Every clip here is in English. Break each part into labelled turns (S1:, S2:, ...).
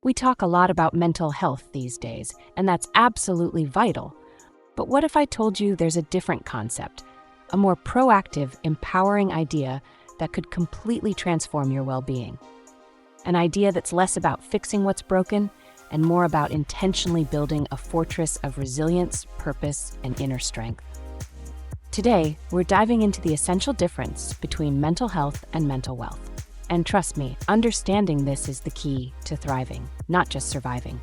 S1: We talk a lot about mental health these days, and that's absolutely vital. But what if I told you there's a different concept, a more proactive, empowering idea that could completely transform your well-being? An idea that's less about fixing what's broken and more about intentionally building a fortress of resilience, purpose, and inner strength. Today, we're diving into the essential difference between mental health and mental wealth. And trust me, understanding this is the key to thriving, not just surviving.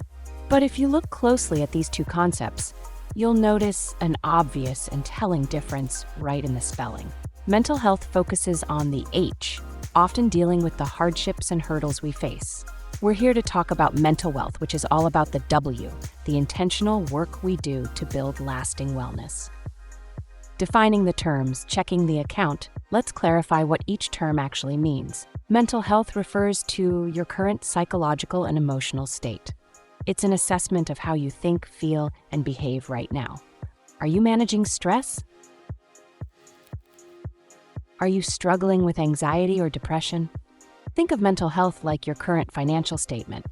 S1: But if you look closely at these two concepts, you'll notice an obvious and telling difference right in the spelling. Mental health focuses on the H, often dealing with the hardships and hurdles we face. We're here to talk about mental wealth, which is all about the W, the intentional work we do to build lasting wellness. Defining the terms, checking the account, let's clarify what each term actually means. Mental health refers to your current psychological and emotional state. It's an assessment of how you think, feel, and behave right now. Are you managing stress? Are you struggling with anxiety or depression? Think of mental health like your current financial statement.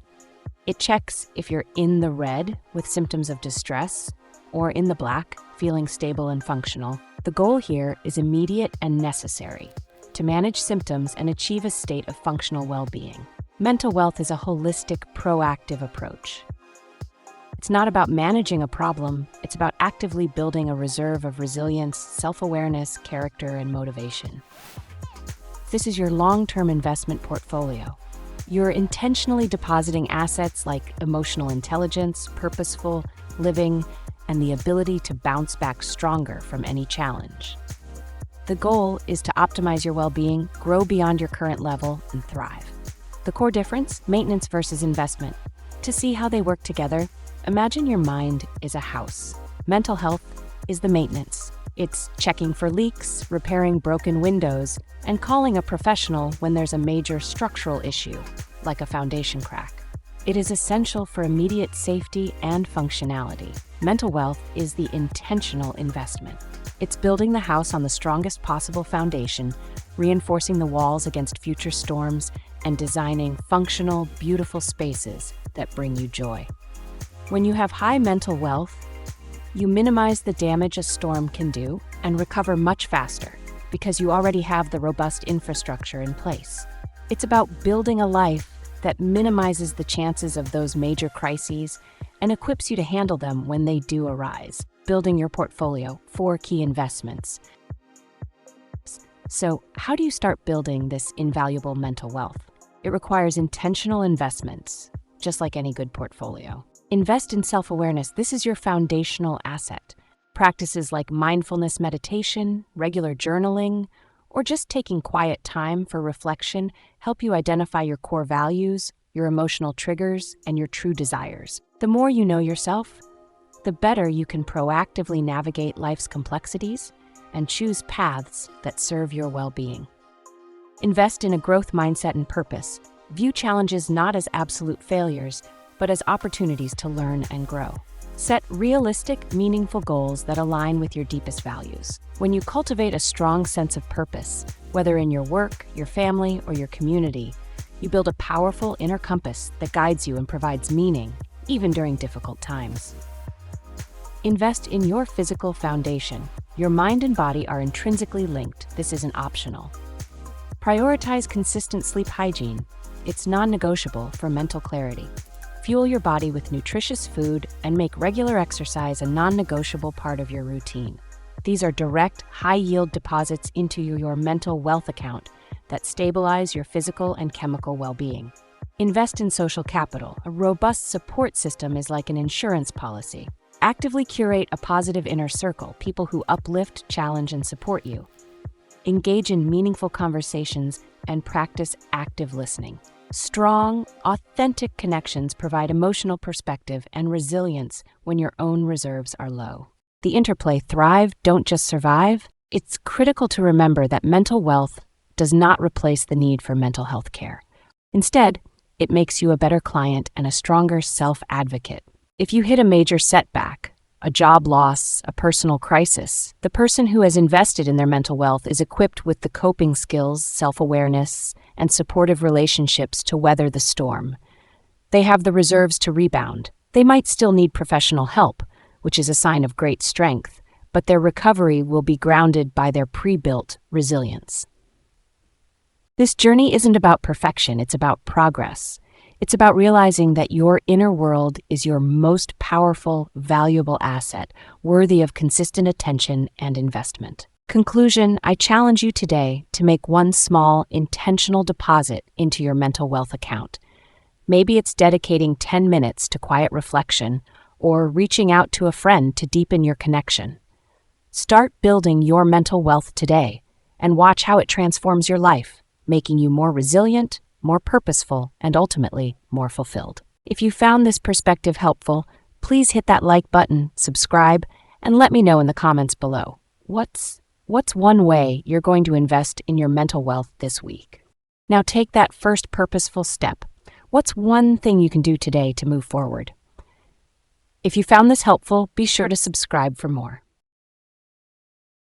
S1: It checks if you're in the red with symptoms of distress or in the black, feeling stable and functional. The goal here is immediate and necessary to manage symptoms and achieve a state of functional well-being. Mental wealth is a holistic, proactive approach. It's not about managing a problem, it's about actively building a reserve of resilience, self-awareness, character, and motivation. This is your long-term investment portfolio. You're intentionally depositing assets like emotional intelligence, purposeful living, and the ability to bounce back stronger from any challenge. The goal is to optimize your well-being, grow beyond your current level, and thrive. The core difference, maintenance versus investment. To see how they work together, imagine your mind is a house. Mental health is the maintenance. It's checking for leaks, repairing broken windows, and calling a professional when there's a major structural issue, like a foundation crack. It is essential for immediate safety and functionality. Mental wealth is the intentional investment. It's building the house on the strongest possible foundation, reinforcing the walls against future storms, and designing functional, beautiful spaces that bring you joy. When you have high mental wealth, you minimize the damage a storm can do and recover much faster because you already have the robust infrastructure in place. It's about building a life that minimizes the chances of those major crises and equips you to handle them when they do arise. Building your portfolio, 4 key investments. So, how do you start building this invaluable mental wealth? It requires intentional investments, just like any good portfolio. Invest in self-awareness. This is your foundational asset. Practices like mindfulness meditation, regular journaling, or just taking quiet time for reflection help you identify your core values, your emotional triggers, and your true desires. The more you know yourself, the better you can proactively navigate life's complexities and choose paths that serve your well-being. Invest in a growth mindset and purpose. View challenges not as absolute failures, but as opportunities to learn and grow. Set realistic, meaningful goals that align with your deepest values. When you cultivate a strong sense of purpose, whether in your work, your family, or your community, you build a powerful inner compass that guides you and provides meaning, even during difficult times. Invest in your physical foundation. Your mind and body are intrinsically linked. This isn't optional. Prioritize consistent sleep hygiene. It's non-negotiable for mental clarity. Fuel your body with nutritious food and make regular exercise a non-negotiable part of your routine. These are direct, high-yield deposits into your mental wealth account that stabilize your physical and chemical well-being. Invest in social capital. A robust support system is like an insurance policy. Actively curate a positive inner circle, people who uplift, challenge, and support you. Engage in meaningful conversations and practice active listening. Strong, authentic connections provide emotional perspective and resilience when your own reserves are low. The interplay thrive, don't just survive. It's critical to remember that mental wealth does not replace the need for mental health care. Instead, it makes you a better client and a stronger self-advocate. If you hit a major setback, a job loss, a personal crisis, the person who has invested in their mental wealth is equipped with the coping skills, self-awareness, and supportive relationships to weather the storm. They have the reserves to rebound. They might still need professional help, which is a sign of great strength, but their recovery will be grounded by their pre-built resilience. This journey isn't about perfection, it's about progress. It's about realizing that your inner world is your most powerful, valuable asset, worthy of consistent attention and investment. Conclusion, I challenge you today to make one small, intentional deposit into your mental wealth account. Maybe it's dedicating 10 minutes to quiet reflection or reaching out to a friend to deepen your connection. Start building your mental wealth today and watch how it transforms your life, making you more resilient, more purposeful, and ultimately more fulfilled. If you found this perspective helpful, please hit that like button, subscribe, and let me know in the comments below. What's one way you're going to invest in your mental wealth this week? Now take that first purposeful step. What's one thing you can do today to move forward? If you found this helpful, be sure to subscribe for more.